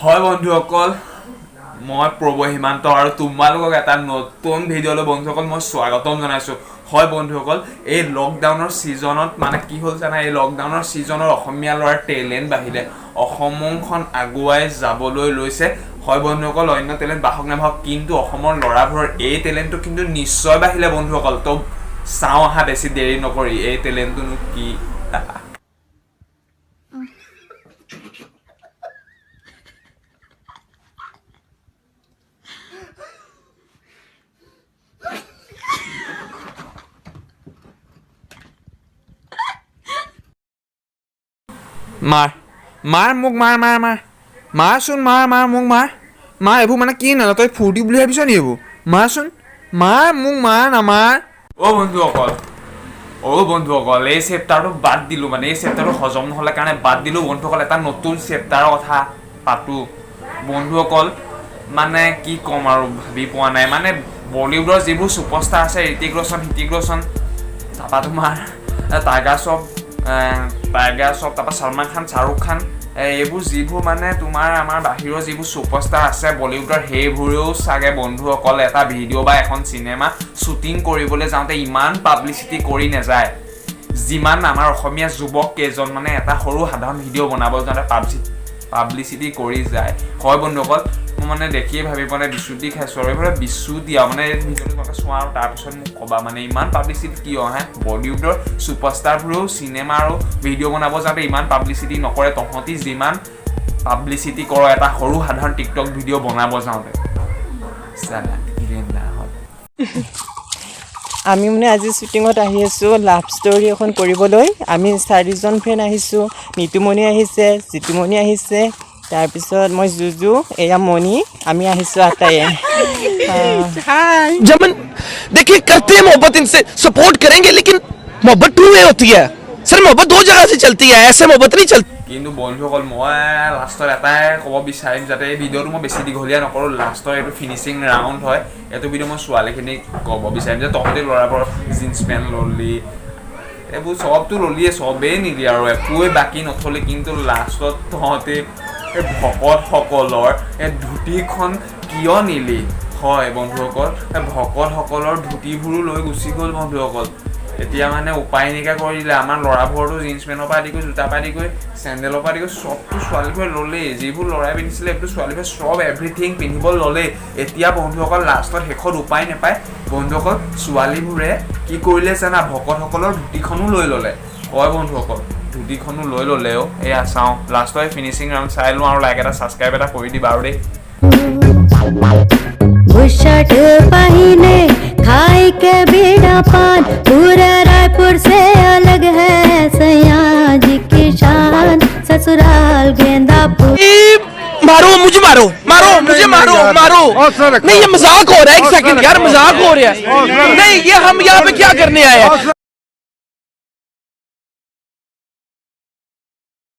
হয় বন্ধুসকল, মই প্ৰভু হিমান্ত আৰু তোমালোকক এটা নতুন ভিডিঅ'লৈ বন্ধুসকল মই স্বাগতম জনাইছোঁ। হয় বন্ধুসকল, এই লকডাউনৰ ছিজনত মানে কি হ'ল জানা, এই লকডাউনৰ ছিজনত অসমীয়া ল'ৰাৰ টেলেণ্ট বাঢ়িলে, অসমখন আগুৱাই যাবলৈ লৈছে। হয় বন্ধুসকল, অন্য টেলেণ্ট বাহক নাবাহক, কিন্তু অসমৰ ল'ৰাবোৰৰ এই টেলেণ্টটো কিন্তু নিশ্চয় বাঢ়িলে বন্ধুসকল। তো চাওঁ আহা বেছি দেৰি নকৰি এই টেলেণ্টটোনো কি। মাৰ মোক মাৰচোন, মোক মাৰ এইবোৰ মানে কি না তই ফূৰ্তি বুলি ভাবিছ নি? এইবোৰ মাৰচোন, মোক নামাৰ। বন্ধুসকল এই চেপ্টাৰটো বাদ দিলোঁ, মানে এই চেপ্টাৰটো হজম নহ'লে কাৰণে বাদ দিলোঁ বন্ধুসকল। এটা নতুন চেপ্টাৰৰ কথা পাতোঁ বন্ধুসকল। মানে কি ক'ম আৰু ভাবি পোৱা নাই, মানে বলিউডৰ যিবোৰ ছুপাৰষ্টাৰ আছে, ঋতিক ৰোশন, তাৰপৰা তোমাৰ টাইগাৰ শ্ৰফ, তাৰপৰা ছলমান খান, শ্বাহৰুখ খান, এইবোৰ যিবোৰ মানে তোমাৰ আমাৰ বাহিৰৰ যিবোৰ ছুপাৰষ্টাৰ আছে বলিউডৰ, সেইবোৰেও চাগে বন্ধুসকল এটা ভিডিঅ' বা এখন চিনেমা শ্বুটিং কৰিবলৈ যাওঁতে ইমান পাব্লিচিটি কৰি নাযায়, যিমান আমাৰ অসমীয়া যুৱক কেইজন মানে এটা সৰু সাধাৰণ ভিডিঅ' বনাব যাওঁতে পাব্লিচিটি কৰি যায়। হয় বন্ধুসকল, মই মানে দেখিয়ে ভাবি পোৱা নাই, বিচুতি খাইছোঁ আৰু এইফালে বিচুতি আৰু মানে এই ভিডিঅ'টো তোমালোকে চোৱা আৰু তাৰপিছত মোক ক'বা মানে ইমান পাব্লিচিটি কিয় হে। বলিউডৰ ছুপাৰষ্টাৰবোৰেও চিনেমা আৰু ভিডিঅ' বনাব যাওঁতে ইমান পাব্লিচিটি নকৰে, তহঁতি যিমান পাব্লিচিটি কৰ এটা সৰু সাধাৰণ টিকটক ভিডিঅ' বনাব যাওঁতে। আমি মানে আজি শ্বুটিঙত আহি আছোঁ লাভ ষ্টৰী এখন কৰিবলৈ। আমি 4জন ফ্ৰেণ্ড আহিছোঁ, নিতুমণি আহিছে, জিতুমণি আহিছে, তাৰপিছত মই জুজু, এয়া মণি, আমি আহিছোঁ আটায়ে। जमन देखिए करते हैं मोहब्बत, इनसे सपोर्ट करेंगे, लेकिन मोहब्बत टू वे होती है सर, मोहब्बत दो जगह से चलती है, ऐसे मोहब्बत नहीं चलती। কিন্তু বন্ধুসকল মই লাষ্টত এটাই ক'ব বিচাৰিম, যাতে এই ভিডিঅ'টো মই বেছি দীঘলীয়া নকৰোঁ, লাষ্টৰ এইটো ফিনিচিং ৰাউণ্ড হয়। এইটো ভিডিঅ' মই ছোৱালীখিনিক ক'ব বিচাৰিম যে তহঁতি ল'ৰাবোৰৰ জিন্স পেণ্ট ললি, এইবোৰ চবটো ললিয়ে, চবেই নিলি আৰু একোৱে বাকী নথলি, কিন্তু লাষ্টত তহঁতি এই ভকতসকলৰ এই ধুতিখন কিয় নিলি? হয় বন্ধুসকল, এই ভকতসকলৰ ধুতিবোৰো লৈ গুচি গ'ল বন্ধুসকল। এতিয়া মানে উপায় নাইকিয়া কৰি দিলে। আমাৰ ল'ৰাবোৰতো জিন্স পেণ্টৰ পৰা আদি কৰি, জোতাৰ পৰা আদি কৰি, চেণ্ডেলৰ পৰা আদি কৰি চবটো ছোৱালীবোৰে ল'লেই। যিবোৰ ল'ৰাই পিন্ধিছিলে এইবোৰ ছোৱালীবোৰে চব এভৰিথিং পিন্ধিব ল'লেই। এতিয়া বন্ধুসকল লাষ্টত শেষত উপায় নাপায় বন্ধুসকল, ছোৱালীবোৰে কি কৰিলে জানা, ভকতসকলৰ ধুতিখনো লৈ ল'লে। হয় বন্ধুসকল, ধুতিখনো লৈ ল'লেও এয়া চাওঁ লাষ্টৰ ফিনিচিং ৰাউণ্ড চাই লওঁ, আৰু লাইক এটা ছাবস্ক্ৰাইব এটা কৰি দিবা আৰু দেই। बुशर्ट पहिने खाई के बीड़ा पान, पूरे रायपुर से अलग है सैयां जी की शान, ससुराल गेंदापुर। मारो मुझे, मारो नहीं, ये मजाक हो रहा है, एक सेकंड यार, मजाक हो रहा है। नहीं, ये हम यहाँ पे क्या करने आए हैं?